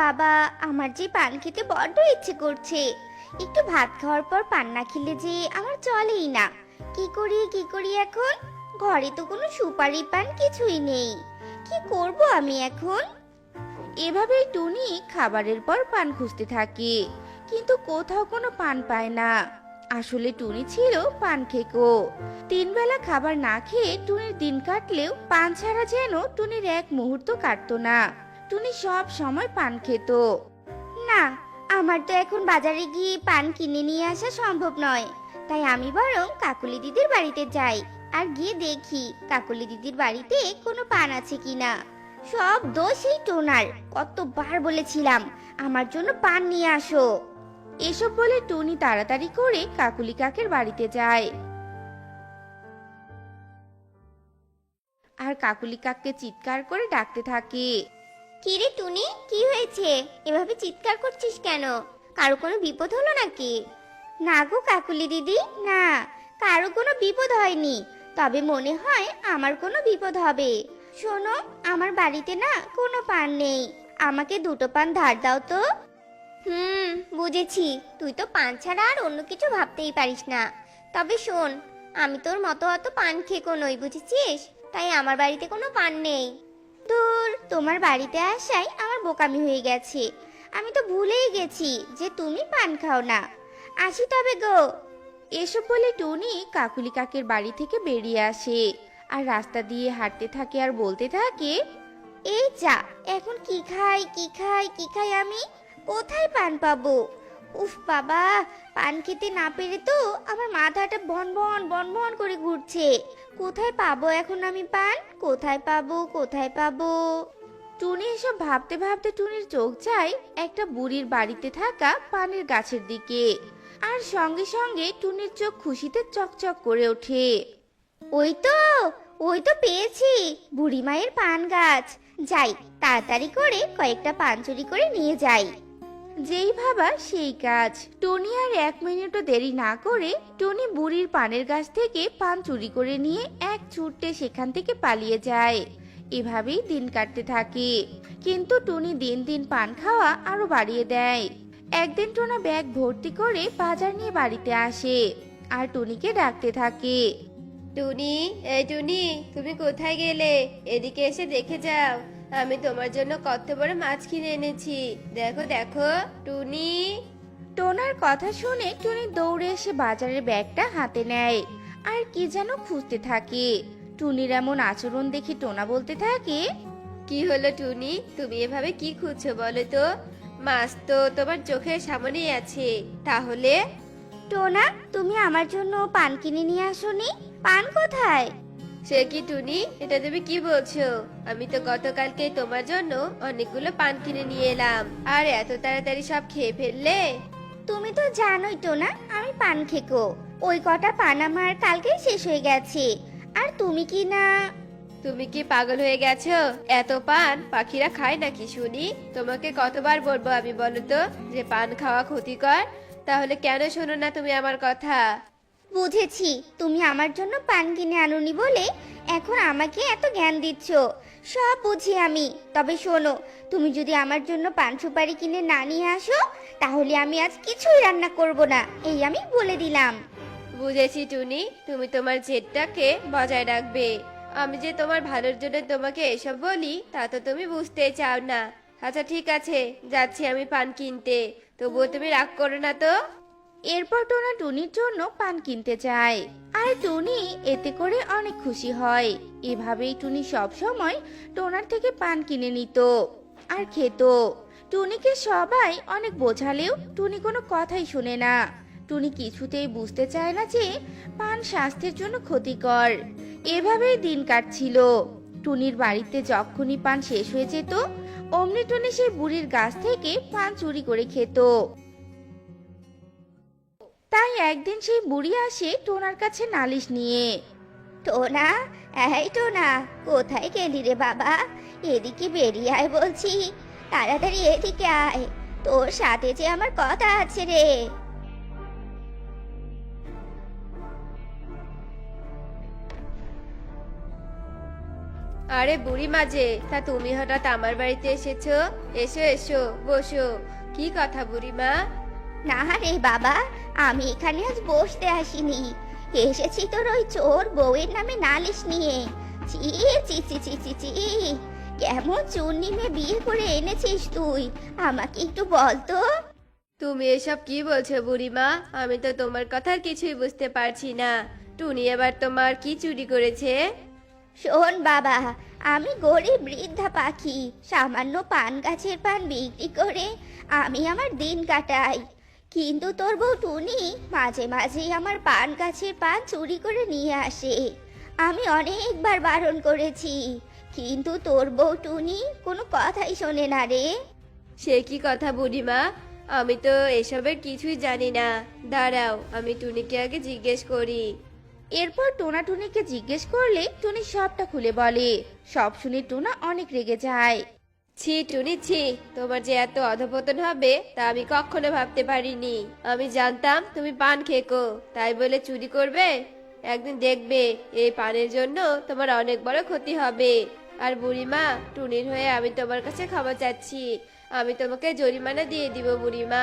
বাবা, আমার যে পান খেতে বড্ড ইচ্ছে করছে। একটু ভাত খাওয়ার পর পান না খেলে যে আমার চলেই না। কি করি এখন? ঘরে তো কোনো সুপারি পান কিছুই নেই। কি করব আমি এখন? এভাবেই টুনি খাবারের পর পান খুঁজতে থাকে, কিন্তু কোথাও কোনো পান পায় না। আসলে টুনি ছিল পান খেকো। 3 বেলা খাবার না খেয়ে টুনির দিন কাটলেও পান ছাড়া যেন টুনির এক মুহূর্ত কাটতো না। টুনি সব সময় পান খেত। না, আমার তো এখন বাজারে গিয়ে পান কিনে নিয়ে আসা সম্ভব নয়। তাই আমি বরং কাকুলি দিদির বাড়িতে যাই আর গিয়ে দেখি কাকুলি দিদির বাড়িতে কোনো পান আছে কিনা। সব দোষ এই টোনার। কতবার বলেছিলাম আমার জন্য পান নিয়ে আসো। এসব বলে টুনি তাড়াতাড়ি করে কাকুলি কাকের বাড়িতে যায় আর কাকুলি কাককে চিৎকার করে ডাকতে থাকে। কিরে টুনি, কি হয়েছে? এভাবে চিৎকার করছিস কেন? কারো কোনো বিপদ হলো নাকি? না গো কাকুলি দিদি, না, কারো কোনো বিপদ হয়নি। তবে মনে হয় আমার কোনো বিপদ হবে। শোনো, আমার বাড়িতে না কোনো পান নেই। আমাকে 2টো পান ধার দাও তো। বুঝেছি। তুই তো পান ছাড়া আর অন্য কিছু ভাবতেই পারিস না। তবে শোন, আমি তোর মতো অত পান খেকো নই, বুঝেছিস? তাই আমার বাড়িতে কোনো পান নেই। দূর, তোমার বাড়িতে আসাই আমার বোকামি হয়ে গেছে। আমি তো ভুলেই গেছি যে তুমি পান খাও না। আসি তবে গো। এসব বলে টুনি কাকুলি কাকের বাড়ি থেকে বেরিয়ে আসে আর রাস্তা দিয়ে হাঁটতে থাকে আর বলতে থাকে। এই যা, এখন কি খাই আমি? কোথায় পান পাবো? উফ বাবা, পান খেতে না পেরে তো আমার মাথাটা বন বন করে ঘুরছে। কোথায় পাবো এখন আমি পান? কোথায় পাবো? টুনি এসব ভাবতে ভাবতে টুনির চোখ যায় একটা বুড়ির বাড়িতে থাকা পানের গাছের দিকে। আর সঙ্গে সঙ্গে টুনির চোখ খুশিতে চকচক করে ওঠে। ওই তো ওই তো পেয়েছি, বুড়ি মায়ের পান গাছ। যাই, তাড়াতাড়ি করে কয়েকটা পান চুরি করে নিয়ে যাই। যেই ভাবা সেই কাজ। টুনি আর 1 মিনিটও দেরি না করে টুনি বুড়ির পানের গাছ থেকে পান চুরি করে নিয়ে এক ছুটে সেখান থেকে পালিয়ে যায়। এভাবেই দিন কাটতে থাকে, কিন্তু টুনি দিন দিন পান খাওয়া আরো বাড়িয়ে দেয়। একদিন টোনা ব্যাগ ভর্তি করে বাজার নিয়ে বাড়িতে আসে আর টুনিকে ডাকতে থাকে। টুনি, এই টুনি, তুমি কোথায় গেলে? এদিকে এসে দেখে যাও, আমি তোমার জন্য কত বড় মাছ কিনে এনেছি। দেখো দেখো টুনি। টোনার কথা শুনে টুনি দৌড়ে এসে বাজারের ব্যাগটা হাতে নেয় আর কি যেন খুঁজতে থাকে। টুনির এমন আচরণ দেখে টোনা বলতে থাকে। কি হলো টুনি, তুমি এভাবে কি খুঁজছো বলো তো? মাছ তো তোমার চোখের সামনেই আছে। তাহলে টোনা, তুমি আমার জন্য পান কিনে নিয়ে আসোনি? পান কোথায়? সে কি টুনি, এটা তুমি কি বলছো? আমি তো গতকালকে তোমার জন্য অনেকগুলো পান কিনে নিয়ে এলাম, আর এত তাড়াতাড়ি সব খেয়ে ফেললে? তুমি তো জানোই টোনা, আমি পান খেকো। ওই কটা পান আমার কালকেই শেষ হয়ে গেছে। আর তুমি কি না? তুমি কি পাগল হয়ে গেছো? এত পান পাখিরা খায় নাকি শুনি? তোমাকে কতবার বলবো আমি, বলো তো, যে পান খাওয়া ক্ষতিকর? তাহলে কেন শোনো না তুমি আমার কথা? বুঝেছি, তুমি আমার জন্য পান কিনে আনোনি বলে এখন আমাকে এত জ্ঞান দিচ্ছ। সব বুঝি আমি। তবে শোনো, তুমি যদি আমার জন্য পান সুপারি কিনে না নিয়ে আসো, তাহলে আমি আজ কিছুই রান্না করব না, এই আমি বলে দিলাম। বুঝেছি টুনি, তুমি তোমার জেদটাকে বজায় রাখবে। আমি যে তোমার ভালোর জন্য তোমাকে এসব বলি তা তো তুমি বুঝতে চাও না। আচ্ছা ঠিক আছে, যাচ্ছি আমি পান কিনতে। তবুও তুমি রাগ করো না তো? এরপর টোনা টুনির জন্য পান কিনতে যায় আর টুনি এতে করে অনেক খুশি হয়। এভাবেই টুনি সব সময় টোনার থেকে পান কিনে নিত আর খেত। টুনিকে সবাই অনেক বোঝালেও টুনি কোনো কথাই শোনে না। টুনি কিছুতেই বুঝতে চায় না যে পান স্বাস্থ্যের জন্য ক্ষতিকর। এভাবেই দিন কাটছিল। টুনির বাড়িতে যখনই পান শেষ হয়ে যেত, অমনি টুনি সেই বুড়ির গাছ থেকে পান চুরি করে খেত। তাই একদিন সেই বুড়ি আসে টোনার কাছে নালিশ নিয়ে। টোনা, এই টোনা, কোথায় গেলি রে বাবা? এদিকে বেরিয়ে আয় বলছি। তাড়াতাড়ি এদিকে আয়, তোর সাথে যে আমার কথা আছে রে। আরে বুড়ি মাঝে, তা তুমি হঠাৎ আমার বাড়িতে এসেছো? এসো এসো, বসো। কি কথা বুড়িমা? না রে বাবা, আমি এখানে আজ বসতে আসিনি, এসেছি তোর ওই চোর বউয়ের নামে নালিশ নিয়ে। চি চি চি চি চি চি, কেমন চুন্নি মেয়ে বিয়ে করে এনেছিস তুই, আমাকে একটু বল তো। তুমি এসব কি বলছো বুড়িমা? আমি তো তোমার কথার কিছুই বুঝতে পারছি না। টুনি এবার তোমার কি চুরি করেছে? শোন বাবা, আমি গরিব বৃদ্ধা পাখি, সামান্য পান গাছের পান বিক্রি করে আমি আমার দিন কাটাই। কিন্তু তোর বউ টুনি মাঝে মাঝেই আমার পান গাছের পান চুরি করে নিয়ে আসে। আমি অনেকবার বারণ করেছি, কিন্তু তোর বউ টুনি কোনো কথাই শোনে না রে। সে কি কথা বুড়িমা? আমি তো এসবের কিছুই জানি না। দাঁড়াও, আমি টুনিকে আগে জিজ্ঞেস করি। এরপর টোনা টুনিকে জিজ্ঞেস করলে টুনি সবটা খুলে বলে। সব শুনে টোনা অনেক রেগে যায়। ছি টুনি ছি, তোমার যে এত অধপতন হবে তা আমি কখনো ভাবতে পারিনি। আমি জানতাম তুমি পান খেকো, তাই বলে চুরি করবে? একদিন দেখবে এই পানের জন্য তোমার অনেক বড় ক্ষতি হবে। আর বুড়িমা, টুনির হয়ে আমি তোমার কাছে ক্ষমা চাচ্ছি। আমি তোমাকে জরিমানা দিয়ে দিব বুড়িমা।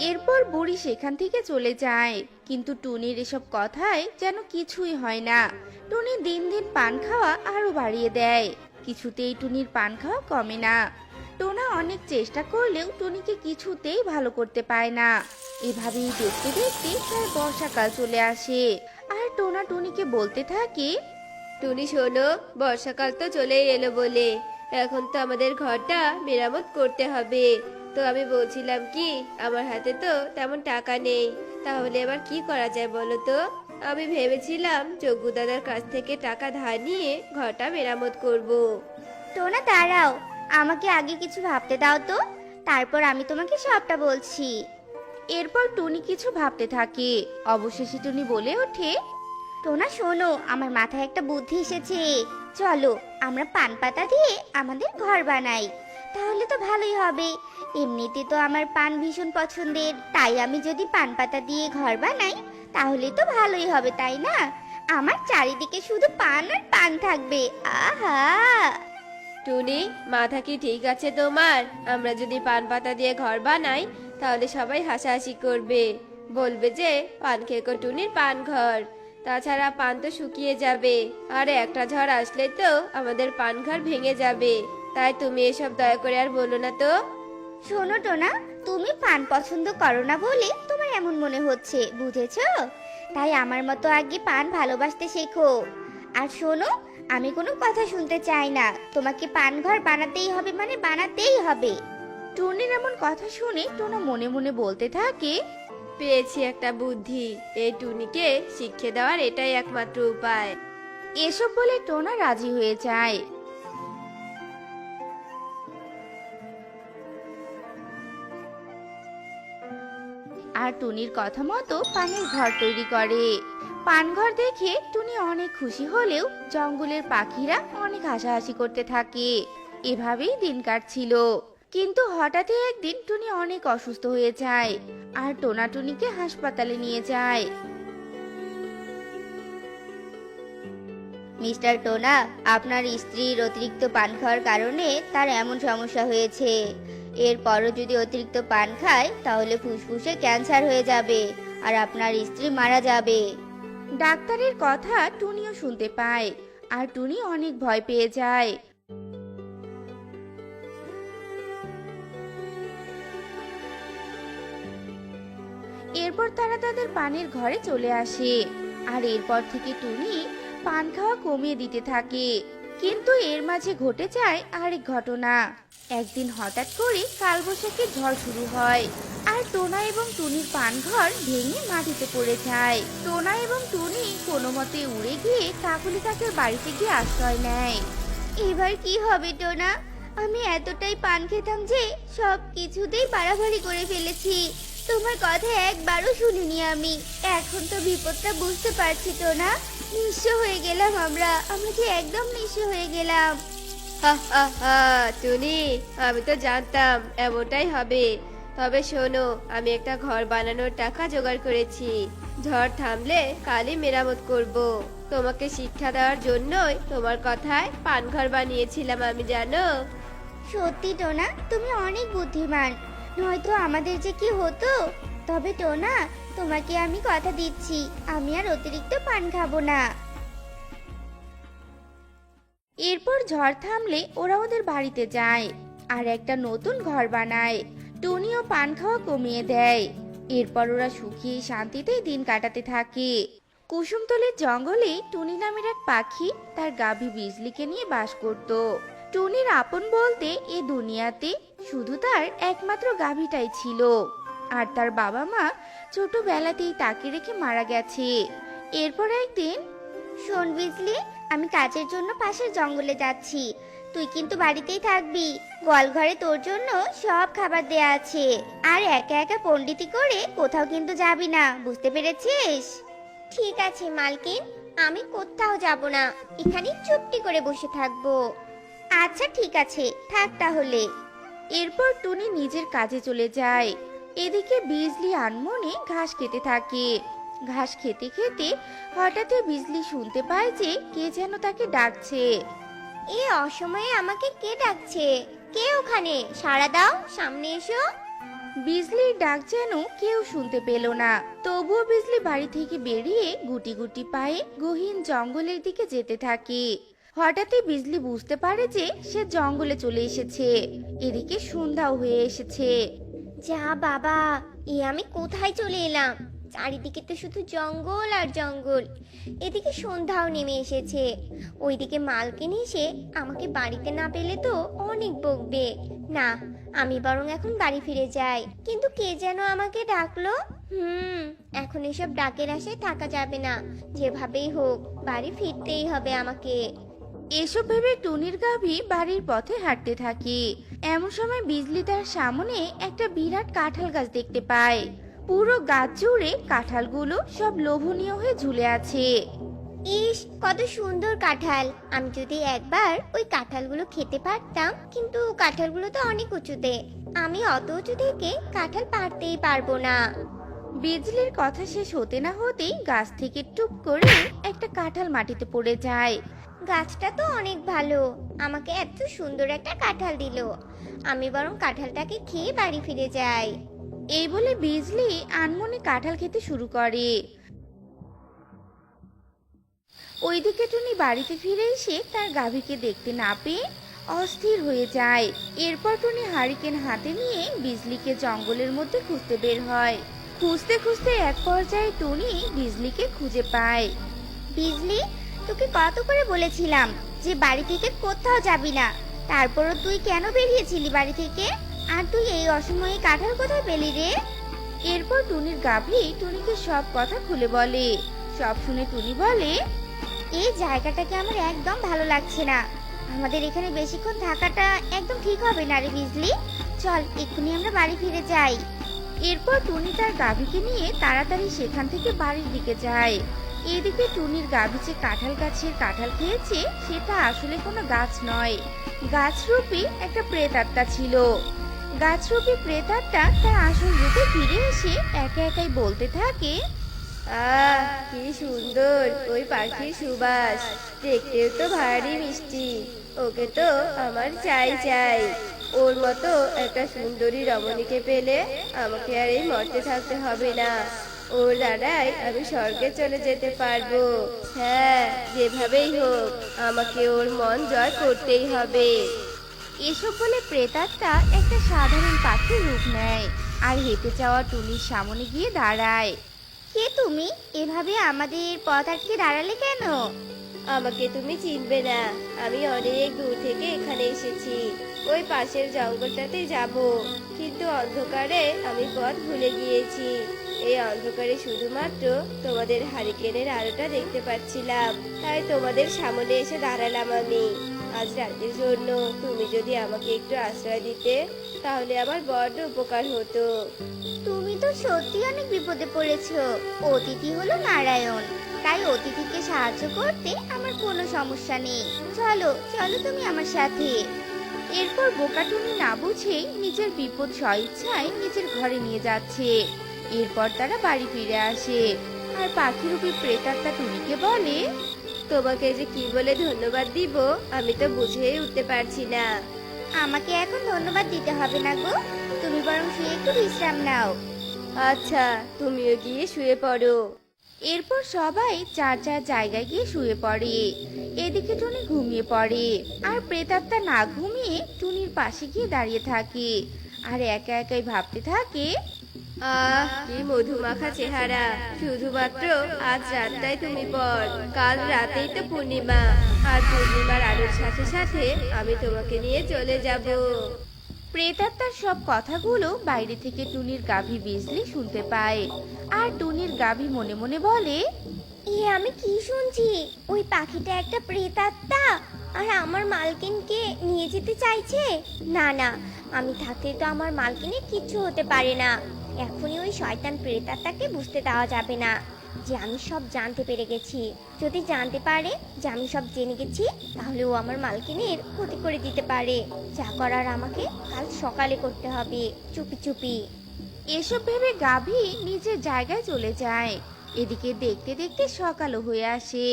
এরপর বুড়ি সেখান থেকে চলে যায়, কিন্তু টুনির এসব কথায় যেন কিছুই হয় না। টুনি দিন দিন পান খাওয়া আরো বাড়িয়ে দেয়, কিছুতেই টুনির পান খাওয়া কমে না। টোনা অনেক চেষ্টা করলেও টুনিকে কিছুতেই ভালো করতে পারে না। এভাবেই দেখতে দেখতে প্রায় বর্ষাকাল চলে আসে, আর টোনা টুনিকে বলতে থাকে। টুনি শোনো, বর্ষাকাল তো চলেই এলো বলে এখন তো আমাদের ঘরটা মেরামত করতে হবে। তো আমি বলছিলাম কি, আমার হাতে তো তেমন টাকা নেই, তাহলে এবার কি করা যায় বলো তো? আমি ভেবেছিলাম যজ্ঞ দাদার কাছ থেকে টাকা ধার নিয়ে ঘরটা মেরামত করব। টোনা দাঁড়াও, আমাকে আগে কিছু ভাবতে দাও তো, তারপর আমি তোমাকে সবটা বলছি। এরপর টুনি কিছু ভাবতে থাকে, অবশেষে টুনি বলে ওঠে। টোনা শোনো, আমার মাথায় একটা বুদ্ধি এসেছে। চলো আমরা পান পাতা দিয়ে আমাদের ঘর বানাই, তাহলে তো ভালোই হবে। এমনিতে তো আমার পান ভীষণ পছন্দের, তাই আমি যদি পান পাতা দিয়ে ঘর বানাই তাহলে তো ভালোই হবে, তাই না? আমার চারিদিকে শুধু পান আর পান থাকবে। আহা! টুনি, মাথা কি ঠিক আছে তোমার? আমরা যদি পান পাতা দিয়ে ঘর বানাই তাহলে সবাই হাসাহাসি করবে, বলবে যে পান খেকো টুনির পান ঘর। তাছাড়া পান তো শুকিয়ে যাবে, আর একটা ঝড় আসলে তো আমাদের পান ঘর ভেঙে যাবে। তাই তুমি এসব দয়া করে আর বলো না তো। শোনো টোনা, তুমি পান পছন্দ করো না বলে তোমার এমন মনে হচ্ছে, বুঝেছো? তাই আমার মতো আগে পান ভালোবাসতে শেখো। আর শোনো, আমি কোনো কথা শুনতে চাই না, তোমাকে পান ঘর বানাতেই হবে, মানে বানাতেই হবে। টুনির এমন কথা শুনে টোনা মনে মনে বলতে থাকে। পেয়েছি একটা বুদ্ধি, এই টুনিকে শিক্ষা দেওয়ার এটাই একমাত্র উপায়। এসব বলে টোনা রাজি হয়ে যায়। আর টুনির কথা মতো পানের ঘর তৈরি করে। পানঘর দেখে টুনি অনেক খুশি হলেও জঙ্গলের পাখিরা অনেক হাসাহাসি করতে থাকে। এভাবেই দিন কাটছিল, কিন্তু হঠাৎই একদিন টুনি অনেক অসুস্থ হয়ে যায়, আর টোনা টুনিকে হাসপাতালে নিয়ে যায়। মিস্টার টোনা, আপনার স্ত্রীর অতিরিক্ত পান খাওয়ার কারণে তার এমন সমস্যা হয়েছে। এরপরও যদি অতিরিক্ত পান খায় তাহলে ফুসফুসে ক্যান্সার হয়ে যাবে আর আপনার স্ত্রী মারা যাবে। ডাক্তারের কথা টুনিও শুনতে পায়, আর টুনি অনেক ভয় পেয়ে যায়। এরপর তারা তাদের পানের ঘরে চলে আসে, আর এরপর থেকে টুনি পান খাওয়া কমিয়ে দিতে থাকে। কিন্তু এর মাঝে ঘটে যায় আরেক ঘটনা। একদিন হঠাৎ করে কালবৈশাখী ঝড় শুরু হয়, আর টোনা এবং টুনির পানঘর ভেঙে মাটিতে পড়ে যায়। টোনা এবং টুনি কোনো মতে উড়ে গিয়ে কাকুলি কাকের বাড়িতে গিয়ে আশ্রয় নেয়। এবার কি হবে টোনা? আমি এতটাই পান খেতাম যে সব কিছুতেই বাড়াবাড়ি করে ফেলেছি, তোমার কথা একবারও শুনিনি আমি। এখন তো বিপদটা বুঝতে পারছি টোনা, নিঃস্ব হয়ে গেলাম আমরা যে একদম নিঃস্ব হয়ে গেলাম। হা হা হা, টুনি, আমি তো জানতাম এমনটাই হবে। তবে শোনো, আমি একটা ঘর বানানোর টাকা জোগাড় করেছি। ঝড় থামলে কালই মেরামত করব। তোমাকে শিক্ষা দেওয়ার জন্যই তোমার কথায় পানঘর বানিয়েছিলাম আমি, জানো। সত্যি টোনা, তুমি অনেক বুদ্ধিমান। নয়তো আমাদের যে কি হতো। তবে টোনা, তোমাকে আমি কথা দিচ্ছি, আমি আর অতিরিক্ত পান খাবো না। এরপর ঝড় থামলে ওরা ওদের বাড়িতে যায় আর একটা নতুন ঘর বানায়। টুনিও পান খাওয়া কমিয়ে দেয়। এরপর ওরা সুখী শান্তিতেই দিন কাটাতে থাকে। কুসুমতলের জঙ্গলে টুনি নামের এক পাখি তার গাভী বিজলিকে নিয়ে বাস করত। টুনির আপন বলতে এ দুনিয়াতে শুধু তার একমাত্র গাভীটাই ছিল। আর তার বাবা মা ছোটবেলাতেই তাকে রেখে মারা গেছে। এরপর একদিন, শোন বিজলি, আমি কাজের জন্য পাশের জঙ্গলে যাচ্ছি। তুই কিন্তু বাড়িতেই থাকবি। গোয়াল ঘরে তোর জন্য সব খাবার দেয়া আছে। আর একা একা পণ্ডিতি করে কোথাও কিন্তু যাবি না, বুঝতে পেরেছিস? ঠিক আছে মালকিন, আমি কোথাও যাব না, এখানে চুপটি করে বসে থাকবো। আচ্ছা ঠিক আছে, থাক তাহলে। এরপর টুনি নিজের কাজে চলে যায়। এদিকে বিজলি আনমনে ঘাস খেতে থাকে। ঘাস খেতে খেতে হঠাৎই বিজলি শুনতে পায় যে কে যেন তাকে ডাকছে। এ অসময়ে আমাকে কে ডাকছে? কে ওখানে? সাড়া দাও, সামনে এসো। বিজলির ডাক যেন কেউ শুনতে পেল না। তবুও বিজলি বাড়ি থেকে বেরিয়ে গুটি গুটি পায়ে গহীন জঙ্গলের দিকে যেতে থাকে। হঠাৎই বিজলি বুঝতে পারে যে সে জঙ্গলে চলে এসেছে। এদিকে সন্ধ্যাও হয়ে এসেছে। যা বাবা, আমি কোথায় চলে এলাম? চারিদিকে তো শুধু জঙ্গল আর জঙ্গল। এদিকে সন্ধ্যাও নেমে এসেছে। ওইদিকে মালকিন এসে আমাকে বাড়িতে না পেলে তো অনেক বকবে। না, আমি বরং এখন বাড়ি ফিরে যাই। কিন্তু কে যেন আমাকে ডাকলো। এখন এসব ডাকের আশায় থাকা যাবে না। যেভাবেই হোক বাড়ি ফিরতেই হবে আমাকে। এসব ভেবে টুনির গাভী বাড়ির পথে হাঁটতে থাকে। এমন সময় বিজলি তার সামনে একটা বিরাট কাঁঠাল গাছ দেখতে পায়। পুরো গাছ জুড়ে কাঁঠালগুলো সব লোভনীয় হয়ে ঝুলে আছে। ইস, কত সুন্দর কাঁঠাল! আমি যদি একবার ওই কাঁঠালগুলো খেতে পারতাম। কিন্তু কাঁঠালগুলো তো অনেক উঁচুতে, আমি অত উঁচু থেকে কাঁঠাল পারতেই পারবো না। বিজলির কথা শেষ হতে না হতেই গাছ থেকে টুপ করে একটা কাঁঠাল মাটিতে পড়ে যায়। গাছটা তো অনেক ভালো, আমাকে এত সুন্দর একটা কাঁঠাল দিল। আমি বরং কাঁঠালটাকে খেয়ে বাড়ি ফিরে যাই। এই বলে বিজলি আনমনে কাঁঠাল খেতে শুরু করে। ওইদিকে টুনি বাড়িতে ফিরে এসে তার গাভীকে দেখতে না পেয়ে অস্থির হয়ে যায়। এরপর টুনি হারিকেন হাতে নিয়ে বিজলিকে জঙ্গলের মধ্যে খুঁজতে বের হয়। খুঁজতে খুঁজতে এক পর্যায়ে টুনি বিজলিকে খুঁজে পায়। বিজলি, তোকে কত করে বলেছিলাম যে বাড়ি থেকে কোথাও যাবি না, তারপরও তুই কেন বেরিয়েছিলি বাড়ি থেকে? আর তুই এই অসময়ে কাঁঠাল কোথায় পেলি রে? এরপর টুনির গাভী টুনিকে সব কথা খুলে বলে। সব শুনে টুনি বলে, এই জায়গাটাকে আমার একদম ভালো লাগছে না। আমাদের এখানে বেশিক্ষণ থাকাটা একদম ঠিক হবে না রে বিজলি। চল এক্ষুনি আমরা বাড়ি ফিরে যাই। এরপর টুনি তার গাভীকে নিয়ে তাড়াতাড়ি সেখান থেকে বাড়ির দিকে যায়। এদিকে টুনির গাভী যে কাঁঠাল গাছের কাঁঠাল খেয়েছে সেটা আসলে কোনো গাছ নয়, গাছরূপী একটা প্রেতাত্মা ছিল। গাছরূপী প্রেতাত্মা তার আসল রূপে ফিরে এসে একা একাই বলতে থাকে, আহ, কি সুন্দর ওই পাখির সুবাস, দেখতেও তো ভারী মিষ্টি। ওকে তো আমার চাই চাই। ওর মতো একটা সুন্দরী রমণীকে পেলে আমাকে আর এই মর্তে থাকতে হবে না। ওর দ্বারাই আমি স্বর্গে চলে যেতে পারবো। হ্যাঁ, যেভাবেই হোক আমাকে ওর মন জয় করতেই হবে। এসব বলে প্রেতাত্মা একটা সাধারণ পাখির রূপ নেয় আর হেঁটে যাওয়া টুনির সামনে গিয়ে দাঁড়ায়। কে তুমি? এভাবে আমাদের পথ আটকে দাঁড়ালে কেন? আমাকে তুমি চিনবে না, আমি অনেক দূর থেকে এখানে এসেছি। ওই পাশের জঙ্গলটাতে যাব, কিন্তু অন্ধকারে আমি পথ ভুলে গিয়েছি। এই অন্ধকারে শুধুমাত্র তোমাদের হারিকেনের আলোটা দেখতে পাচ্ছিলাম, তাই তোমাদের সামনে এসে দাঁড়ালাম আমি। আজ রাতের জন্য তুমি যদি আমাকে একটু আশ্রয় দিতে তাহলে আমার বড্ড উপকার হতো। তুমি তো সত্যি অনেক বিপদে পড়েছো। অতিথি হলো নারায়ণ, তাই অতিথিকে সাহায্য করতে আমার কোনো সমস্যা নেই। চলো চলো তুমি আমার সাথে। এরপর বোকা টুনি না বুঝেই নিজের বিপদ স্বইচ্ছায় নিজের ঘরে নিয়ে যাচ্ছে। এরপর তারা বাড়ি ফিরে আসে আর পাখিরূপী প্রেতাত্মা টুনিকে বলে, তোমাকে যে কি বলে ধন্যবাদ দিব আমি তো বুঝেই উঠতে পারছি না। আমাকে এখন ধন্যবাদ দিতে হবে না গো, তুমি বরং শুয়ে একটু বিশ্রাম নাও। আচ্ছা, তুমিও গিয়ে শুয়ে পড়ো। এরপর সবাই যার যার জায়গায় গিয়ে শুয়ে পড়ে। এদিকে টুনি ঘুমিয়ে পড়ে, আর প্রেতাত্মা না ঘুমিয়ে টুনির পাশে গিয়ে দাঁড়িয়ে থাকে আর একা একাই ভাবতে থাকে। আহ, কি মধুমাখা চেহারা! শুধুমাত্র আজ রাতটাই তুমি পর, কাল রাতেই তো পূর্ণিমা। আর পূর্ণিমার আলোর সাথে সাথে আমি তোমাকে নিয়ে চলে যাব। প্রেতাত্মার সব কথাগুলো বাইরে থেকে টুনির গাভী বিজলি শুনতে পায়। আর টুনির গাভী মনে মনে বলে, আমি কি শুনছি? ওই পাখিটা একটা প্রেতাত্মা আর আমার মালকিনকে নিয়ে যেতে চাইছে। না না, আমি থাকতে তো আমার মালকিনের কিচ্ছু হতে পারে না। এখনই ওই শয়তান প্রেতাত্মাকে বুঝতে দেওয়া যাবে না যে আমি সব জানতে পেরে গেছি। যদি জানতে পারে যে আমি সব জেনে গেছি, তাহলে ও আমার মালকিনের ক্ষতি করে দিতে পারে। যা করার আমাকে কাল সকালে করতে হবে, চুপি চুপি। এসব ভেবে গাভী নিজের জায়গায় চলে যায়। এদিকে দেখতে দেখতে সকালও হয়ে আসে।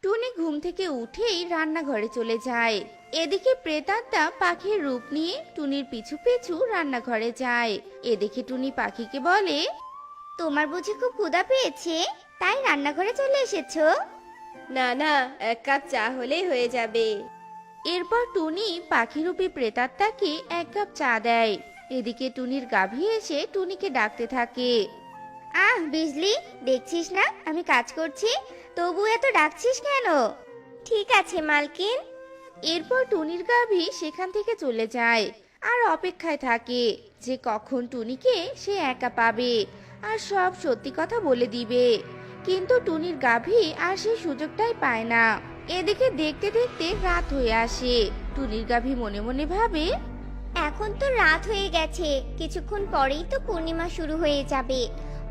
টুনি ঘুম থেকে উঠেই রান্নাঘরে চলে যায়। এদিকে প্রেতাত্মা পাখির রূপ নিয়ে টুনির পিছু পিছু রান্নাঘরে যায়। এদিকে টুনি পাখিকে বলে, তোমার বুঝি খুব ক্ষুধা পেয়েছে, তাই রান্নাঘরে চলে এসেছো? না না, এক কাপ চা হলেই হয়ে যাবে। এরপর টুনি পাখিরূপী প্রেতাত্মাকে এক কাপ চা দেয়। এদিকে টুনির গাভী এসে টুনিকে ডাকতে থাকে। বিজলি, দেখছিস না আমি কাজ করছি, তবু এত ডাকছিস কেন? ঠিক আছে মালকিন। এরপর টুনির গাভী সেখান থেকে চলে যায় আর অপেক্ষায় থাকে যে কখন টুনিকে সে একা পাবে আর সব সত্যি কথা বলে দিবে। কিন্তু টুনির গাভী আর সেই সুযোগটাই পায় না। এদিকে দেখতে দেখতে রাত হয়ে আসে। টুনির গাভী মনে মনে ভাবে, এখন তো রাত হয়ে গেছে, কিছুক্ষণ পরেই তো পূর্ণিমা শুরু হয়ে যাবে।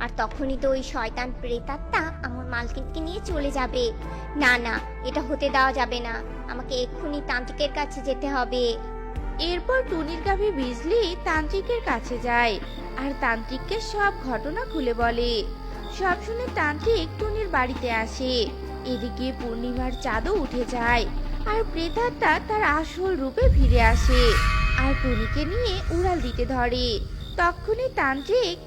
আর তখনই তো ওই শয়তান প্রেতাত্মা আমার মালকিনকে নিয়ে চলে যাবে। না না, এটা হতে দেওয়া যাবে না, আমাকে এক্ষুনি তান্ত্রিকের কাছে যেতে হবে। এরপর টুনির গাভী বিজলি তান্ত্রিকের কাছে যায় আর তান্ত্রিককে সব ঘটনা খুলে বলে। সব শুনে তান্ত্রিক টুনির বাড়িতে আসে। এদিকে পূর্ণিমার চাঁদও উঠে যায় আর প্রেতাত্মা তার আসল রূপে ফিরে আসে আর টুনিকে নিয়ে উড়াল দিতে ধরে। তখনই তান্ত্রিক,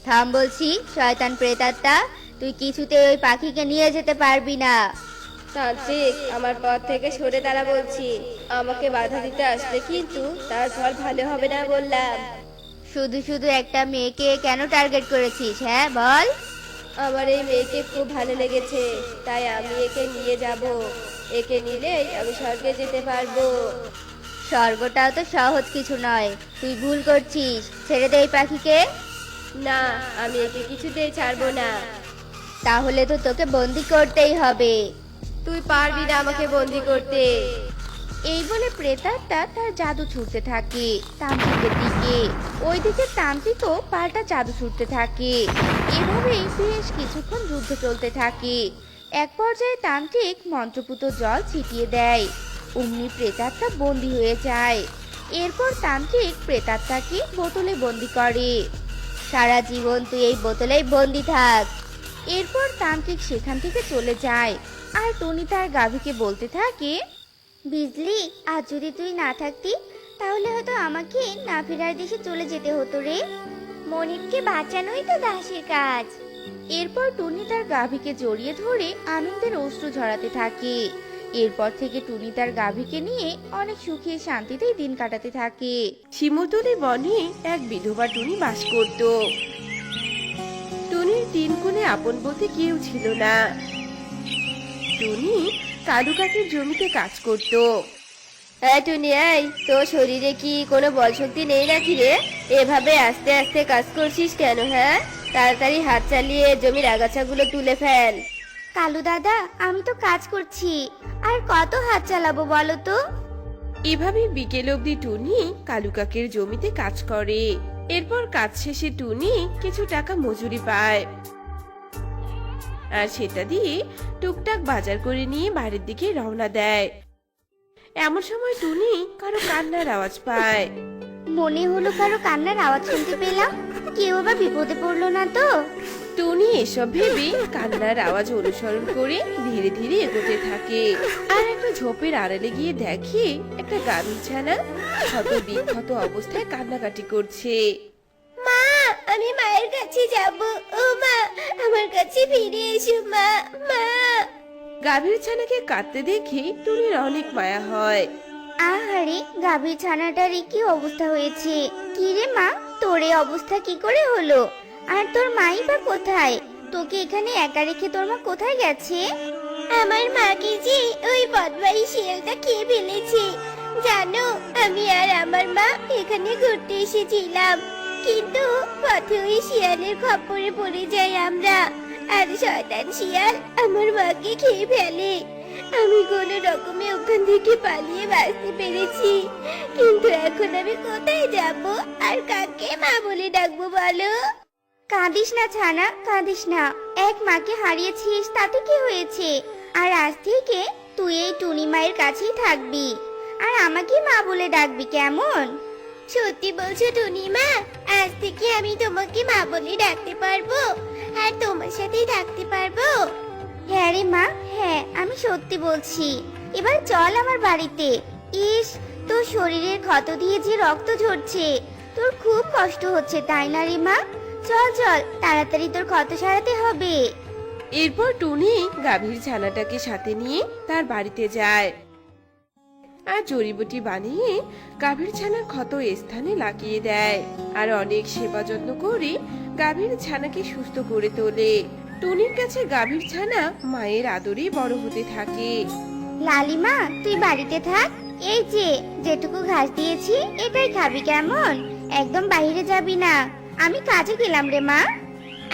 থাম বলছি শয়তান প্রেতাত্মা, তুই কিছুতে ওই পাখিকে নিয়ে যেতে পারবি না। তান্ত্রিক, আমার পথ থেকে সরে দাঁড়া বলছি। আমাকে বাধা দিতে আসলে কিন্তু তার ফল ভালো হবে না বললাম। শুধু শুধু একটা মেয়েকে কেন টার্গেট করেছিস? হ্যাঁ বল। আমার এই মেয়েকে খুব ভালো লেগেছে, তাই আমি একে নিয়ে যাব। একে নিলেই আমি স্বর্গে যেতে পারবো। স্বর্গটাও তো সহজ কিছু নয়, তুই ভুল করছিস। ছেড়ে দে এই পাখিকে। না, আমি একে কিছুতেই ছাড়বো না। তাহলে তো তোকে বন্দি করতেই হবে। তুই পারবি না আমাকে বন্দি করতে। এই বলে প্রেতাত্মা তার জাদু ছুটতে থাকে তান্ত্রিকের দিকে। ওইদিকে তান্ত্রিকও পাল্টা জাদু ছুটতে থাকে। এভাবেই বেশ কিছুক্ষণ যুদ্ধ চলতে থাকে। এক পর্যায়ে তান্ত্রিক মন্ত্রপুত জল ছিটিয়ে দেয়। অমনি প্রেতাত্মা বন্দী হয়ে যায়। এরপর তান্ত্রিক প্রেতাত্মাকে বোতলে বন্দি করে। সারা জীবন তুই এই বোতলেই বন্দি থাক। এরপর তান্ত্রিক সেখান থেকে চলে যায় আর টুনি তার গাভীকে বলতে থাকে, বিজলি, আজ যদি তুই না থাকতি তাহলে হয়তো আমাকে না ফেরার দেশে চলে যেতে হতো রে। মনিবকে বাঁচানোই তো দাসের কাজ। এরপর টুনি তার গাভীকে জড়িয়ে ধরে আনন্দের অশ্রু ঝরাতে থাকে। এরপর থেকে টুনি তার গাভীকে নিয়ে অনেক সুখে শান্তিতেই দিন কাটাতে থাকে। শিমুলতলি বনে এক বিধবা টুনি বাস করত। টুনির তিন কোণে আপন বলতে কেউ ছিল না। টুনি কালু কাকের জমিতে কাজ করত। টুনি, এই তোর শরীরে কি কোনো বল শক্তি নেই নাকি রে? এভাবে আস্তে আস্তে কাজ করছিস কেন? হ্যাঁ, তাড়াতাড়ি হাত চালিয়ে জমির আগাছাগুলো তুলে ফেল। কালু দাদা, আমি তো কাজ করছি, আর কত হাত চালাবো বলো তো? এভাবে বিকেল অবধি টুনি কালু কাকের জমিতে কাজ করে। এরপর কাজ শেষে টুনি কিছু টাকা মজুরি পায়, আর সেটা দিয়ে টুকটাক বাজার করে নিয়ে বাড়ির দিকে রওনা দেয়। এমন সময় টুনি কারো কান্নার আওয়াজ পায়। মনে হলো কারো কান্নার আওয়াজ শুনতে পেলাম। কেউ আবার বিপদে পড়লো না তো? টুনি এসব ভেবে কান্নার আওয়াজ অনুসরণ করে ধীরে ধীরে এগোতে থাকে। আর একটা ঝোপের আড়ালে গিয়ে দেখে একটা গাভীর ছানা ক্ষত বিক্ষত অবস্থায় কান্নাকাটি করছে। মা, আমি মায়ের কাছে যাব। ও মা, আমার কাছে ফিরে এসো মা। মা। গাভীর ছানাকে কাঁদতে দেখে টুনির অনেক মায়া হয়। আহারে, গাভীর ছানাটারই কি অবস্থা হয়েছে! কি রে মা, তোর এই অবস্থা কি করে হলো? আর তোর মাই বা কোথায়? তোকে এখানে একা রেখে তোর মা কোথায় গেছে? আমার মাকে যে ওই বদমাই শিয়ালটা খেয়ে ফেলেছে। জানো, আমি আর আমার মা এখানে ঘুরতে এসেছিলাম, কিন্তু পথে ওই শিয়ালের খপ্পরে পড়ে যাই আমরা। আর শয়তান শিয়াল আমার মাকে খেয়ে ফেলে। আমি কোনো রকমে ওখান থেকে পালিয়ে বাঁচতে পেরেছি, কিন্তু এখন আমি কোথায় যাব আর কাকে মা বলে ডাকবো বলো? কাঁদিস না ছানা, কাঁদিস না। এক মাকে হারিয়েছিস তাতে কি হয়েছে? আর আজ থেকে তুই এই টুনি মায়ের কাছেই থাকবি, আর আমাকে মা বলে ডাকবি, কেমন? সত্যি বলছো টুনি মা? আজ থেকে আমি তোমাকে মা বলে ডাকতে পারবো আর তোমার সাথেই থাকতে পারবো? হ্যাঁ রে মা, হ্যাঁ, আমি সত্যি বলছি। এবার চল আমার বাড়িতে। ইস, তোর শরীরের ক্ষত দিয়ে যে রক্ত ঝরছে, তোর খুব কষ্ট হচ্ছে তাই না রে মা? চল চল, তাড়াতাড়ি তোর ক্ষত সারাতে হবে। এরপর টুনি গাভীর ছানাটাকে সাথে নিয়ে তার বাড়িতে যায় আর জড়িবুটি বানিয়ে গাভীর ছানার ক্ষত স্থানে লাগিয়ে দেয় আর অনেক সেবা যত্ন করে গাভীর ছানাকে সুস্থ করে তোলে। টুনির কাছে গাভীর ছানা মায়ের আদরে বড় হতে থাকে। লালিমা, তুই বাড়িতে থাক। এই যে যেটুকু ঘাস দিয়েছি এটাই খাবি, কেমন? একদম বাইরে যাবি না। আমি কাজে গেলাম রে মা।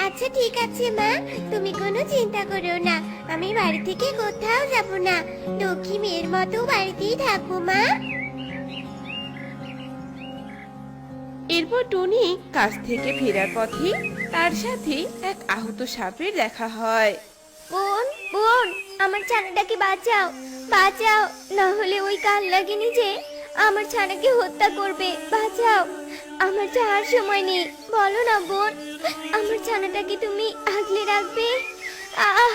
আচ্ছা ঠিক আছে মা, তুমি কোনো চিন্তা করো না। আমি বাড়ি থেকে কোথাও যাব না, লক্ষ্মী মেয়ের মতো বাড়িতেই থাকবো মা। এরপর টুনি কাজ থেকে ফেরার পথে তার সাথে এক আহত সাপের দেখা হয়। বোন, বোন, আমার ছানাটাকে বাঁচাও, বাঁচাও, না হলে ওই কাল লাগেনি যে আমার ছানাকে হত্যা করবে। বাঁচাও, আমার যাওয়ার সময় নেই। বলো না বোন, আমার ছানাটাকে তুমি আগলে রাখবে? আহ,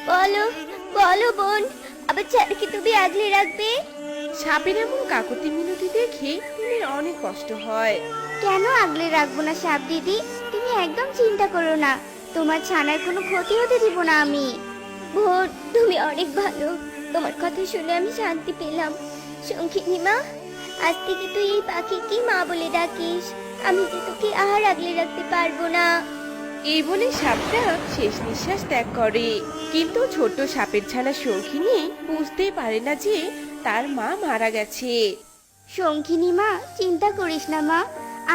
বলো, বলো বোন, আমার ছানাকে তুমি আগলে রাখবে? সাপের এমন কাকুতি মিনতি দেখে টুনির অনেক কষ্ট হয়। কেন আগলে রাখবো না সাপ দিদি? তুমি একদম চিন্তা করো না, তোমার ছানার কোনো ক্ষতি হতে দিব না আমি। বোন, তুমি অনেক ভালো, তোমার কথা শুনে আমি শান্তি পেলাম। শঙ্খিনী মা, আজ থেকে তুই এই পাখিকে মা বলে ডাকিস। আমি যে তোকে আর আগলে রাখতে পারবো না। এই বলে সাপটা শেষ নিঃশ্বাস ত্যাগ করে। কিন্তু ছোট সাপের ছানা শঙ্খিনী বুঝতেই পারে না যে তার মা মারা গেছে। শঙ্খিনী মা, চিন্তা করিস না মা।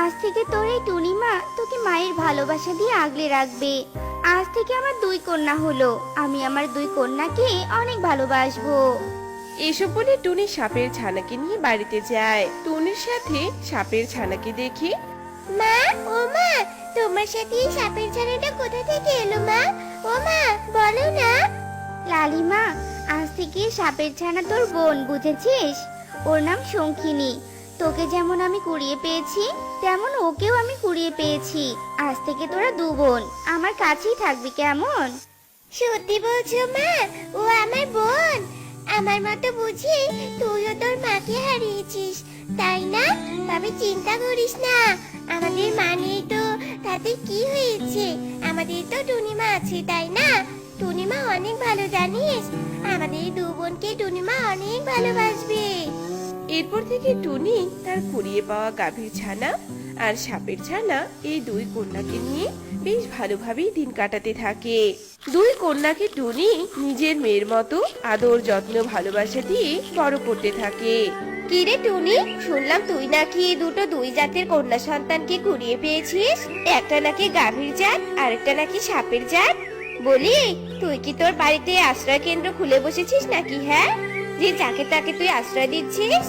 আজ থেকে তোর এই টুনি মা তোকে মায়ের ভালোবাসা দিয়ে আগলে রাখবে। আজ থেকে আমার 2 কন্যা হলো, আমি আমার 2 কন্যাকে অনেক ভালোবাসবো। এসব বলে টুনি সাপের ছানাকে নিয়ে বাড়িতে যায়। টুনির সাথে সাপের ছানাকে দেখে মা, ও মা, তোমার সাথে এই সাপের ছানাটা কোথা থেকে এলো মা? ও মা, বলো না। লালিমা, আজ থেকে সাপের ছানা তোর বোন, বুঝেছিস? ওর নাম শঙ্খিনী। তোকে যেমন আমি কুড়িয়ে পেয়েছি, তেমন ওকেও আমি কুড়িয়ে পেয়েছি। আজ থেকে তোরা 2 বোন আমার কাছেই থাকবি, কেমন? সত্যি বলছো মা? ও আমার বোন? আমার মতো বুঝি তুইও তোর মাকে হারিয়েছিস, তাই না? তবে চিন্তা করিস না, আমাদের মা নেই তো তাতে কি হয়েছে? আমাদের তো টুনিমা আছে, তাই না? টুনিমা অনেক ভালো, জানিস? আমাদের 2 বোনকে টুনিমা অনেক ভালোবাসবে। এরপর থেকে টুনি তার কুড়িয়ে পাওয়া গাভীর ছানা আর সাপের ছানা এই 2 কন্যাকে নিয়ে বেশ ভালোভাবেই দিন কাটাতে থাকে। 2 কন্যাকে টুনি নিজের মেয়ের মতো আদর যত্ন ভালোবাসা দিয়ে বড় করতে থাকে। কি রে টুনি, শুনলাম তুই নাকি 2 জাতের কন্যা সন্তানকে কুড়িয়ে পেয়েছিস। একটা নাকি গাভীর জাত, আরেকটা নাকি সাপের জাত। বলি, তুই কি তোর বাড়িতে আশ্রয় কেন্দ্র খুলে বসেছিস নাকি? হ্যাঁ, যে যাকে তাকে তুই আশ্রয় দিচ্ছিস?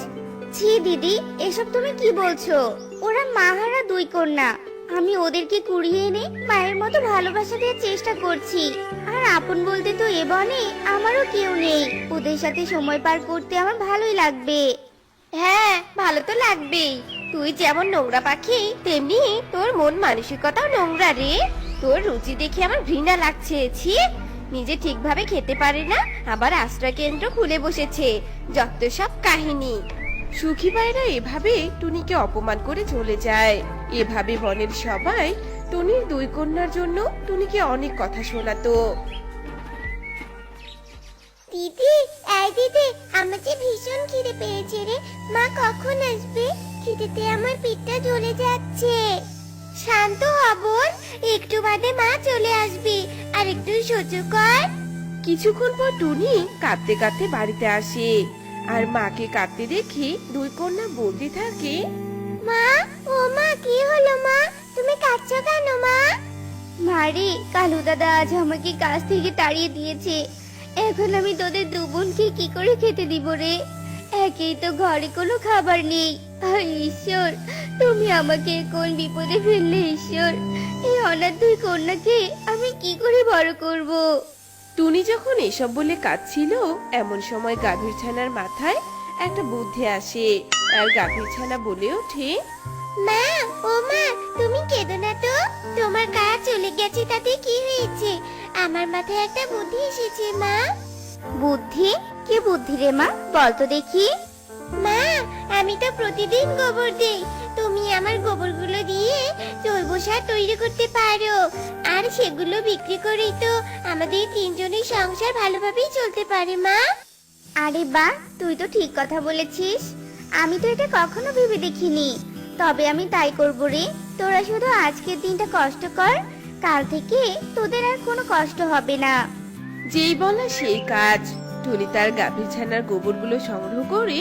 ছি দিদি, এসব তুমি কি বলছো? ওরা মাহারা 2 কন্যা। আমি ওদেরকে কুড়িয়ে এনে মায়ের মতো ভালোবাসা দেওয়ার চেষ্টা করছি। আর আপন বলতে তো এ বনে আমারও কেউ নেই। ওদের সাথে সময় পার করতে আমার ভালোই লাগবে। হ্যাঁ, ভালো তো লাগবেই। তুই যেমন নোংরা পাখি তেমনি তোর মন মানসিকতাও নোংরা রে। তোর রুচি দেখে আমার ঘৃণা লাগছে। ছি, নিজে ঠিকভাবে খেতে পারে না, আবার আশ্রয় কেন্দ্র খুলে বসেছে। যত সব কাহিনী। সুখী পায়রা এভাবে টুনিকে অপমান করে চলে যায়। এভাবে বনের সবাই টুনির দুই কন্যার জন্য টুনিকে অনেক কথা শোনাতো। দিদি, এই দিদি, আমার যে ভীষণ খিদে পেয়েছে রে। মা কখন আসবে? খিদেতে আমার পেটটা জ্বলে যাচ্ছে। শান্ত হ বোন, একটু বাদে মা চলে আসবে, আর একটু সহ্য কর। কিছুক্ষণ পর টুনি কাঁদতে কাঁদতে বাড়িতে আসে, আর মাকে কাঁদতে দেখে দুই কন্যা বলতে থাকে, মা, ও মা, কি হলো মা? তুমি কাঁদছো কেন মা? মারে, কালু দাদা আজ আমাকে কাজ থেকে তাড়িয়ে দিয়েছে। এখন আমি তোদের দু বোনকে কি করে খেতে দিব রে? একেই তো ঘরে কোনো খাবার নেই। হায় ঈশ্বর, তুমি আমাকে কোন বিপদে ফেললে ঈশ্বর। এই অনাথ দুই কন্যাকে আমি কি করে বড় করব? টুনি যখন এসব বলে কাঁদছিল, এমন সময় গাভীর ছানার মাথায় একটা বুদ্ধি আসে, আর গাভীর ছানা বলে ওঠে, মা, ও মা, তুমি কেঁদো না তো। তোমার কাজ চলে গেছে তাতে কি হয়েছে? আমার মাথায় একটা বুদ্ধি এসেছে মা। বুদ্ধি? কি বুদ্ধি রে মা, বল তো দেখি। মা, আমি তো প্রতিদিন গোবর দেই। তুমি আমার গোবরগুলো দিয়ে জৈব সার তৈরি করতে পারো, আর সেগুলো বিক্রি করেই তো আমাদের তিনজনের সংসার ভালোভাবেই চলতে পারে মা। আরে বাহ, তুই তো ঠিক কথা বলেছিস। আমি তো এটা কখনো ভেবে দেখিনি। তবে আমি তাই করব রে। তোরা শুধু আজকের দিনটা কষ্ট কর, কাল থেকে তোদের আর কোনো কষ্ট হবে না। যেই বলা সেই কাজ। টুনি তার গাভীর ছানার গোবরগুলো সংগ্রহ করে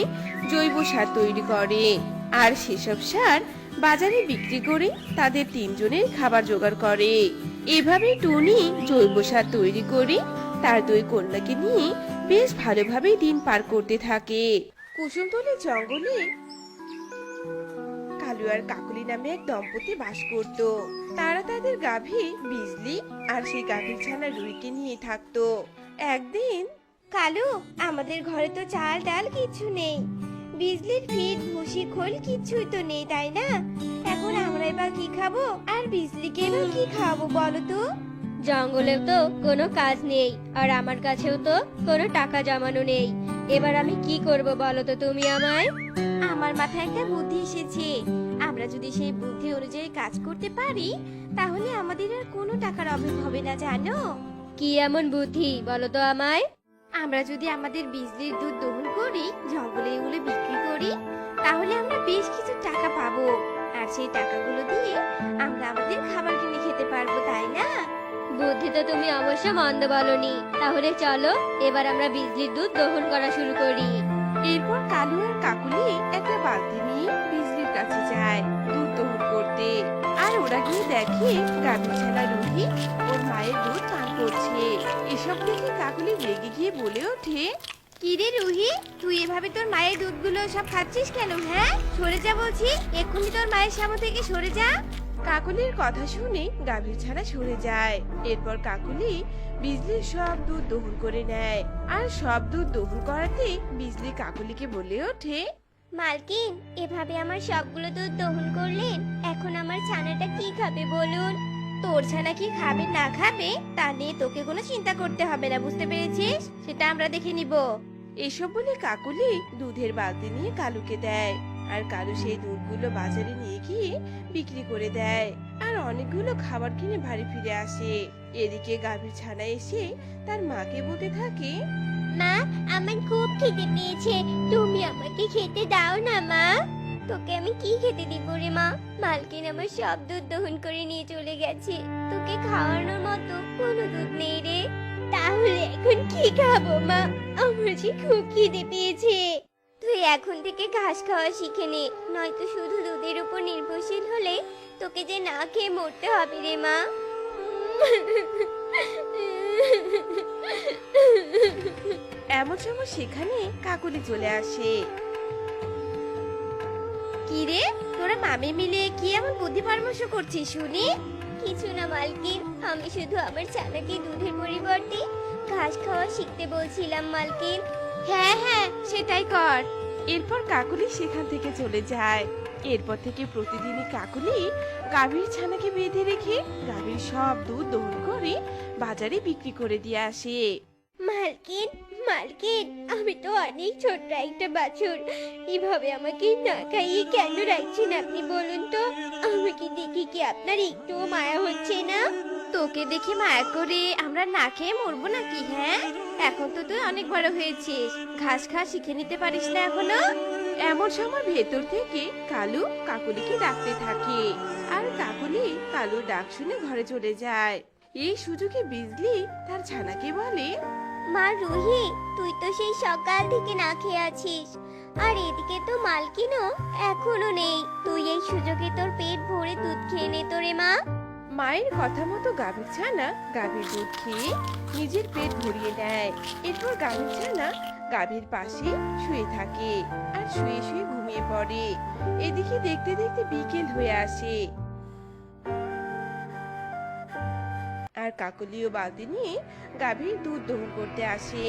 জৈব সার তৈরি করে, আর সেসব সার বাজারে বিক্রি করে তাদের তিনজনের খাবার জোগাড় করে। এভাবে টুনি জৈব সার তৈরি করে তার দুই কন্যাকে নিয়ে বেশ ভালোভাবেই দিন পার করতে থাকে। কুসুমতলের জঙ্গলে কালু আর কাকুলি নামে এক দম্পতি বাস করত। তারা তাদের গাভী বিজলি আর সেই গাভীর ছানা রুইকে নিয়ে থাকতো। একদিন, কালু, আমাদের ঘরে তো চাল ডাল কিছু নেই, বিজলির ফিড ভুসি খোল কিছুই তো নেই, তাই না? এখন আমরাই বা কি খাবো, আর বিজলিকে বা কি খাবো বলো তো? জঙ্গলেও তো কোনো কাজ নেই, আর আমার কাছেও তো কোনো টাকা জমানো নেই। এবার আমি কি করব বলো তো তুমি আমায়? আমার মাথায় একটা বুদ্ধি এসেছে। আমরা যদি সেই বুদ্ধি অনুযায়ী কাজ করতে পারি, তাহলে আমাদের আর কোনো টাকার অভাব হবে না, জানো? কি এমন বুদ্ধি বলো তো আমায়? আমরা যদি আমাদের বিজলির দুধ দহন করি, জঙ্গলে এগুলো বিক্রি করি, তাহলে আমরা বেশ কিছু টাকা পাবো, আর সেই টাকাগুলো দিয়ে আমরা আমাদের খাবার কিনে খেতে পারবো, তাই না? বুদ্ধি তো তুমি অবশ্য মন্দ বলনি। তাহলে চলো এবার আমরা বিজলির দুধ দহন করা শুরু করি। এরপর কালু আর কাকুলি একটা বালতি নিয়ে বিজলির কাছে যায় দুধ দহন করতে। আর ওরা গিয়ে দেখে গাভীর ছানা রুহি ওর মায়ের দুধ পান করছে। এসব দেখে কাকুলি রেগে গিয়ে বলে ওঠে, কি রে রুহি, তুই এভাবে তোর মায়ের দুধগুলো সব খাচ্ছিস কেন? হ্যাঁ, সরে যা বলছি, এক্ষুনি তোর মায়ের সামনে থেকে সরে যা। কাকুলির কথা শুনে গাভীর ছানা সরে যায়। এরপর কাকুলি বিজলির সব দুধ দহন করে নেয়, আর সব দুধ দহন করাতে বিজলি কাকুলিকে বলে ওঠে, মালকিন, এভাবে আমার সবগুলো দুধ দহন করলেন, এখন আমার ছানাটা কি খাবে বলুন? তোর ছানা কি খাবে না খাবে তা নিয়ে তোকে কোনো চিন্তা করতে হবে না, বুঝতে পেরেছিস? সেটা আমরা দেখে নিব। এসব বলে কাকুলি দুধের বালতি নিয়ে কালুকে দেয়, আর কালু সেই দুধগুলো বাজারে নিয়ে গিয়ে বিক্রি করে দেয়, আর অনেকগুলো খাবার কিনে বাড়ি ফিরে আসে। এদিকে গাভীর ছানা এসে তার মাকে বলতে থাকে, মা, আমার খুব খিদে পেয়েছে, তুমি আমাকে খেতে দাও না মা। তোকে আমি কি খেতে দিব রে মা? মালকিন আমার সব দুধ দহন করে নিয়ে চলে গেছে, তোকে খাওয়ানোর মতো কোনো দুধ নেই রে। তাহলে এখন কি খাবো মা? আমার যে খুব খিদে পেয়েছে। তুই এখন থেকে ঘাস খাওয়া শিখে নে, নয়তো শুধু দুধের উপর নির্ভরশীল হলে তোকে যে না খেয়ে মরতে হবে রে মা। এমন সময় সেখানে কাকুলি চলে আসে। কি রে, তোরা মামে মিলে কি এমন বুদ্ধি পরামর্শ করছিস শুনি? কিছু না মালকিন, আমি শুধু আমার ছানাকে দুধের পরিবর্তে ঘাস খাওয়া শিখতে বলছিলাম মালকিন। হ্যাঁ হ্যাঁ, সেটাই কর। এরপর কাকুলি সেখান থেকে চলে যায়। এরপর থেকে প্রতিদিনই কাকুলি গাভীর ছানাকে বেঁধে রেখে গাভীর সব দুধ দহন করে বাজারে বিক্রি করে দিয়ে আসে। মালকিন মালকিন, আমি তো অনেক ছোট্ট একটা বাছুর, এভাবে আমাকে না খাইয়ে কেন রাখছেন আপনি বলুন তো? আমাকে দেখে কি আপনার একটুও মায়া হচ্ছে না? তোকে দেখে মায়া করে আমরা না খেয়ে মরবো নাকি? হ্যাঁ, এখন তো তুই অনেক বড় হয়েছিস, ঘাস খাওয়া শিখে নিতে পারিস না এখনো? এমন সময় ভেতর থেকে কালু কাকুলিকে ডাকতে থাকে। আর কাকুলি কালুর ডাক শুনে ঘরে চলে যায়। এই সুযোগে বিজলি তার ছানাকে বলে, মা রুহি, তুই তো সেই সকাল থেকে না খেয়ে আছিস, আর এদিকে তো মালকিনও এখনো নেই। তুই এই সুযোগে তোর পেট ভরে দুধ খেয়ে নে তো রে মা। মায়ের কথা মতো গাভীর ছানা গাভীর দুধ খেয়ে নিজের পেট ভরিয়ে নেয়। এরপর গাভীর ছানা গাভীর পাশে শুয়ে থাকে আর শুয়ে শুয়ে ঘুমিয়ে পড়ে। এদিকে দেখতে দেখতে বিকেল হয়ে আসে আর কাকলিও বালতি নিয়ে গাভীর দুধ দহন করতে আসে।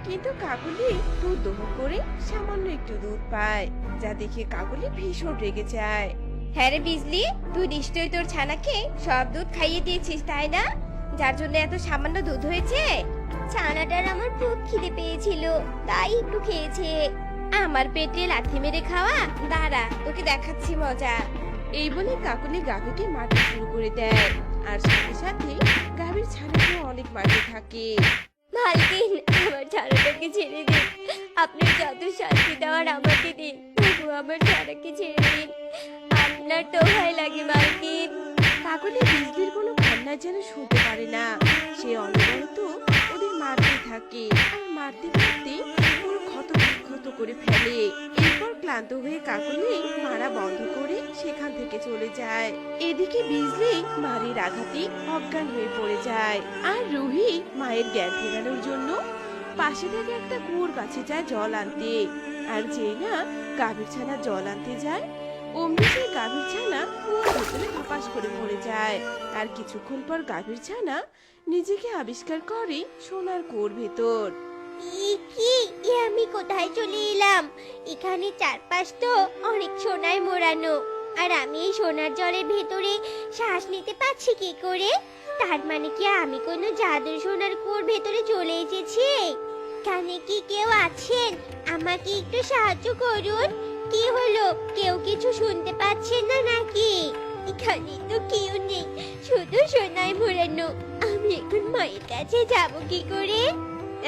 কিন্তু কাকলি দুধ দহন করে সামান্য একটু দুধ পায়, যা দেখে কাকলি ভীষণ রেগে যায়। হ্যাঁ রে বিজলি, তুই নিশ্চয়ই তোর ছানাকে সব দুধ খাইয়ে দিয়েছিস তাই না, যার জন্য এত সামান্য দুধ হয়েছে? ছানাটার আমার খুব খিদে পেয়েছিল, তাই একটু খেয়েছে। আমার পেটে লাথি মেরে খাওয়া, দাঁড়া তোকে দেখাচ্ছি মজা। এই বলে কাকলি গাভীকে মারতে শুরু করে দেয়, আর সাথে সাথে গাভীর ছানাকে অনেক মারতে থাকে। মালকিন, আমার ছানাটাকে ছেড়ে দিন। আপনি যত শাস্তি দেওয়ার আমাকে দিন, তবু আমার ছানাকে ছেড়ে দিন। আপনার তো ভয় লাগে মালকিন। কাকলি বিজলির কোনো কান্না যেন শুনতে পারে না, সে অনবরত ওদের মারতে থাকে আর মারতে মারতে পুরো ক্ষত বিক্ষত করে ফেলে। এরপর ক্লান্ত হয়ে কাকলি মারা বন্ধ করে সেখান থেকে চলে যায়। এদিকে বিজলি মারির আঘাতে অজ্ঞান হয়ে পড়ে যায়, আর রুহি মায়ের জ্ঞান ফেরানোর জন্য পাশে থেকে একটা কুয়োর কাছে যায় জল আনতে। আর যেই না গাভীর ছানা জল আনতে যায়, অমনি সেই গাভীর ছানা কুয়োর ভেতরে ধপাস করে পড়ে যায়। আর কিছুক্ষণ পর গাভীর ছানা নিজেকে আবিষ্কার করে সোনার কুয়োর ভেতর। কি আমি কোথায় চলে এলাম? এখানে চারপাশ তো অনেক সোনায় মোড়ানো, আর আমি এই সোনার জলের ভেতরে শ্বাস নিতে পারছি কি করে? তার মানে কি আমি কোনো জাদুর সোনার কুয়োর ভেতরে চলে এসেছি? এখানে কি কেউ আছেন? আমাকে একটু সাহায্য করুন। কি হলো, কেউ কিছু শুনতে পাচ্ছেন না নাকি? এখানে তো কেউ নেই, শুধু সোনায় মোড়ানো। আমি এখন মায়ের কাছে যাব কি করে?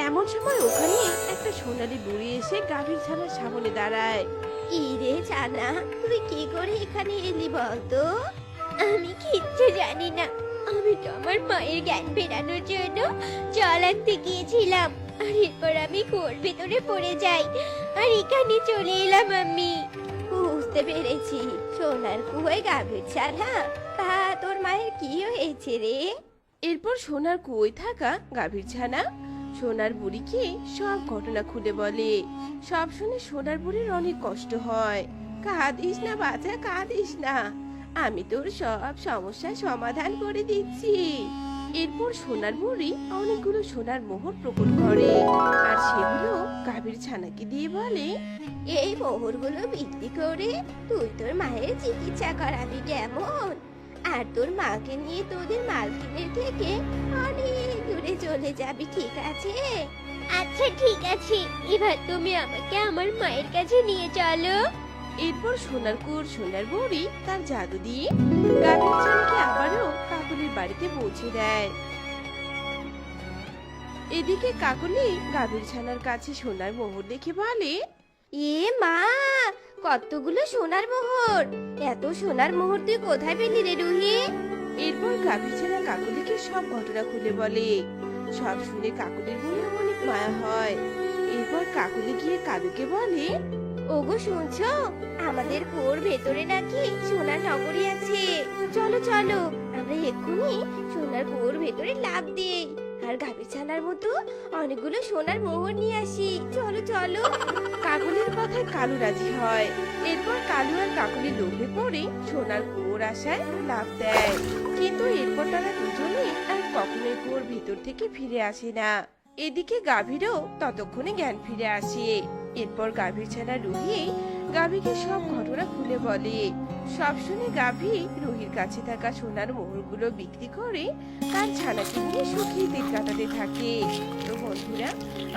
এমন সময় ওখানে একটা সোনালী বুড়ি এসে গাভীর ছানার সামনে দাঁড়ায়। কি রে জানা, তুই কি করে এখানে এলি বলতো? আমি কিচ্ছু জানি না। আমি তো আমার মায়ের জ্ঞান ফেরানোর জন্য জল আনতে গিয়েছিলাম, আর এরপর আমি কুয়োর ভেতরে পড়ে যাই, আর এখানে চলে এলাম আমি। বুঝতে পেরেছি, সোনার কুয়োয় গাভীর ছানা। তা তোর মায়ের কি হয়েছে রে? এরপর সোনার কুয়োয় থাকা গাভীর ছানা সোনার বুড়িকে সব ঘটনা খুলে বলে। সব শুনে সোনার বুড়ির অনেক কষ্ট হয়। কাঁদিস না বাচ্চা, কাঁদিস না, আমি তোর সব সমস্যার সমাধান করে দিচ্ছি। এরপর সোনার বুড়ি অনেকগুলো সোনার মোহর প্রকট করে, আর সেগুলো গাভীর ছানাকে দিয়ে বলে, এই মোহরগুলো বিক্রি করে তুই তোর মায়ের চিকিৎসা করাবি কেমন? আর তোর মাকে নিয়ে তোদের মালকিনের থেকে অনেক দূরে চলে যাবি, ঠিক আছে? আচ্ছা ঠিক আছে, এবার তুমি আমাকে আমার মায়ের কাছে নিয়ে চলো। এরপর সোনার কুয়োর সোনার বুড়ি তার জাদু দিয়ে গাভীর ছানাকে আবারও কাকুলির বাড়িতে পৌঁছে দেয়। এদিকে কাকুলি গাভীর ছানার কাছে সোনার মোহর দেখে বলে, এ মা, কতগুলো সোনার মোহর! এত সোনার মোহর তুই কোথায় পেলি রে রুহি? এরপর গাভীর ছানা কাকুলিকে সব ঘটনা খুলে বলে। সব শুনে কাকুলির মনে অনেক মায়া হয়। এরপর কাকুলি গিয়ে কালুকে বলে, ওগো শুনছো, আমাদের কুয়োর ভেতরে নাকি সোনার নগরী আছে। চলো চলো, আমরা এক্ষুনি সোনার কুয়োর ভেতরে লাফ দিই, আর গাভীর ছানার মতো অনেকগুলো সোনার মোহর নিয়ে আসি। চলো চলো। কাকুলির কথায় কালু রাজি হয়। এরপর কালু আর কাকুলি লোভে পড়ে সোনার কুয়োর আশায় লাফ দেয়। কিন্তু এরপর তারা দুজনে আর কখনোই কুয়োর ভিতর থেকে ফিরে আসে না। এদিকে গাভীরও ততক্ষণে জ্ঞান ফিরে আসে। এরপর গাভীর ছানা রুহি গাভীকে সব ঘটনা খুলে বলে। সব শুনে গাভী রুহির কাছে থাকা সোনার মোহরগুলো বিক্রি করে তার ছানাকে নিয়ে সুখী দিন কাটাতে থাকে। তো বন্ধুরা,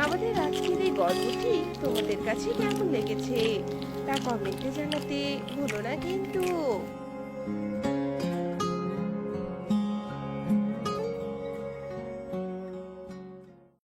আমাদের আজকের এই গল্পটি তোমাদের কাছে কেমন লেগেছে তা কমেন্টে জানাতে ভুলো না কিন্তু।